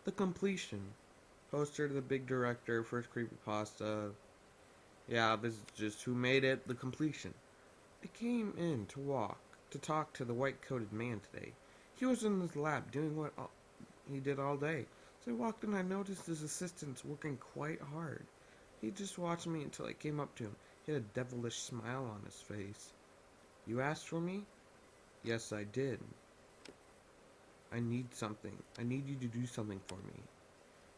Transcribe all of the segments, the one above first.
The Completion. Poster to the big director, first creepypasta. Yeah, this is just who made it, The Completion. I came in to talk to the white-coated man today. He was in his lab doing what he did all day. So I walked in and I noticed his assistants working quite hard. He just watched me until I came up to him. He had a devilish smile on his face. You asked for me? Yes, I did. I need something. I need you to do something for me,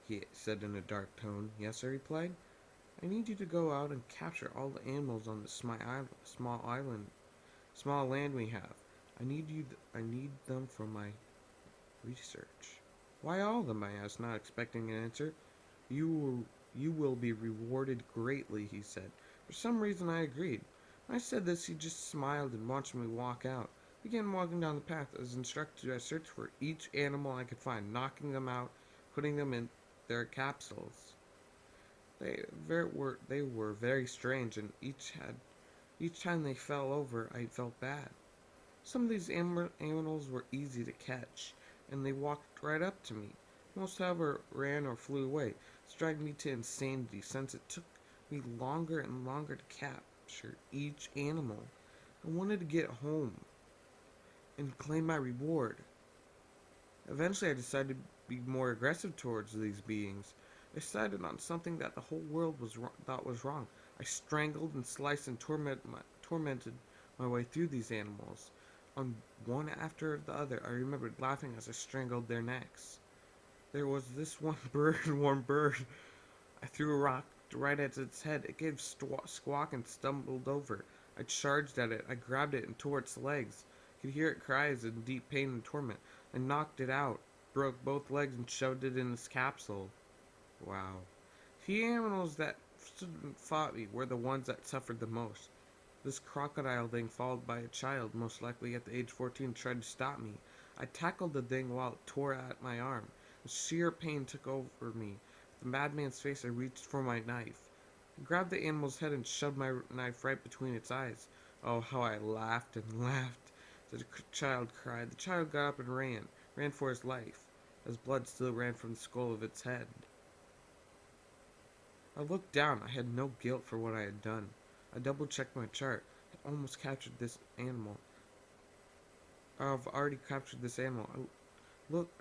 he said in a dark tone. Yes, I replied. I need you to go out and capture all the animals on this small land we have. I need them for my research. Why all of them? I asked, not expecting an answer. You will be rewarded greatly, he said. For some reason, I agreed. When I said this, he just smiled and watched me walk out. I began walking down the path. As instructed, I searched for each animal I could find, knocking them out, putting them in their capsules. They were very strange, and each time they fell over, I felt bad. Some of these animals were easy to catch, and they walked right up to me. Most, however, ran or flew away. This dragged me to insanity, since it took me longer and longer to capture each animal. I wanted to get home and claim my reward. Eventually, I decided to be more aggressive towards these beings. I decided on something that the whole world thought was wrong. I strangled and sliced and tormented my way through these animals. On one after the other, I remembered laughing as I strangled their necks. There was this one bird. I threw a rock right at its head. It gave a squawk and stumbled over. I charged at it. I grabbed it and tore its legs. I could hear it cries in deep pain and torment. I knocked it out, broke both legs, and shoved it in its capsule. Wow. The animals that stood and fought me were the ones that suffered the most. This crocodile thing, followed by a child, most likely at the age 14, tried to stop me. I tackled the thing while it tore at my arm. The sheer pain took over me. With the madman's face, I reached for my knife. I grabbed the animal's head and shoved my knife right between its eyes. Oh, how I laughed and laughed. The child cried. The child got up and ran for his life, as blood still ran from the skull of its head. I looked down. I had no guilt for what I had done. I double-checked my chart. I almost captured this animal. I've already captured this animal.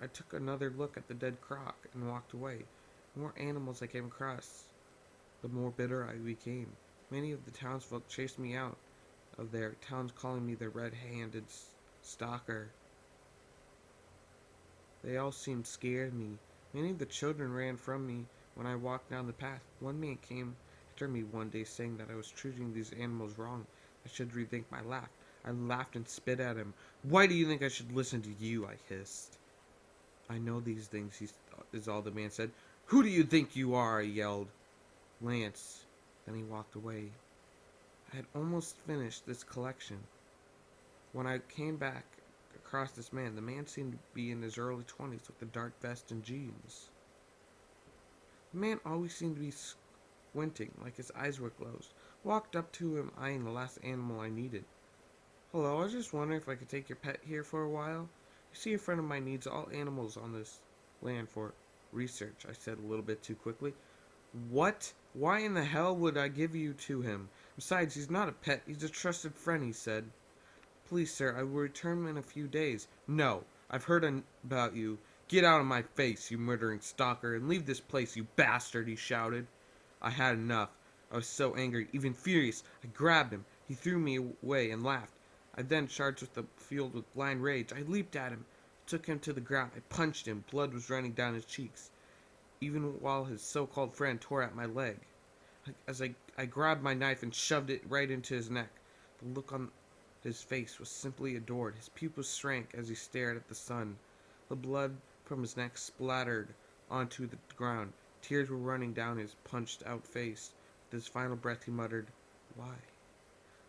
I took another look at the dead croc and walked away. The more animals I came across, the more bitter I became. Many of the townsfolk chased me out of their towns, calling me the red-handed stalker. They all seemed scared of me. Many of the children ran from me when I walked down the path. One man came after me one day, saying that I was treating these animals wrong. I should rethink my laugh. I laughed and spit at him. Why do you think I should listen to you? I hissed. I know these things, is all the man said. Who do you think you are? I yelled. Lance. Then he walked away. I had almost finished this collection when I came back across this man. The man seemed to be in his early 20s with a dark vest and jeans. The man always seemed to be squinting, like his eyes were closed. Walked up to him, eyeing the last animal I needed. Hello, I was just wondering if I could take your pet here for a while. You see, a friend of mine needs all animals on this land for research, I said a little bit too quickly. What? Why in the hell would I give you to him? Besides, he's not a pet, he's a trusted friend, he said. Please, sir, I will return him in a few days. No, I've heard about you. Get out of my face, you murdering stalker, and leave this place, you bastard, he shouted. I had enough. I was so angry, even furious. I grabbed him. He threw me away and laughed. I then charged the field with blind rage. I leaped at him, took him to the ground. I punched him. Blood was running down his cheeks, even while his so-called friend tore at my leg. As I grabbed my knife and shoved it right into his neck. The look on his face was simply adored. His pupils shrank as he stared at the sun. The blood from his neck splattered onto the ground. Tears were running down his punched-out face. With his final breath, he muttered, "Why?"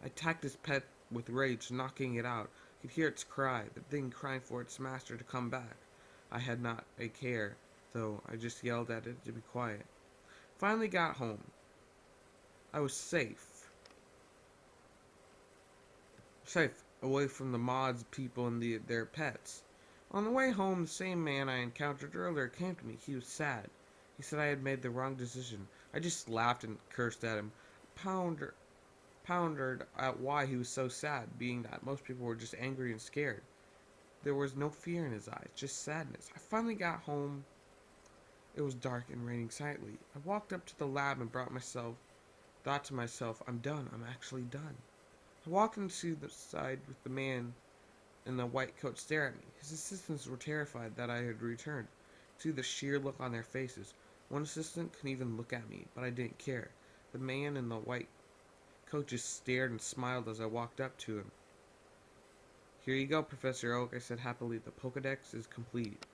I attacked his pet with rage, knocking it out. I could hear its cry, the thing crying for its master to come back. I had not a care, though. I just yelled at it to be quiet. Finally got home. I was safe. Safe, away from the mods, people, and their pets. On the way home, the same man I encountered earlier came to me. He was sad. He said I had made the wrong decision. I just laughed and cursed at him, pounder, pondered at why he was so sad, being that most people were just angry and scared. There was no fear in his eyes, just sadness. I finally got home. It was dark and raining silently. I walked up to the lab and thought to myself, I'm done. I'm actually done. I walked into the side with the man in the white coat stare at me. His assistants were terrified that I had returned. See the sheer look on their faces. One assistant couldn't even look at me, but I didn't care. The man in the white coat just stared and smiled as I walked up to him. Here you go, Professor Oak, I said happily. The Pokedex is complete.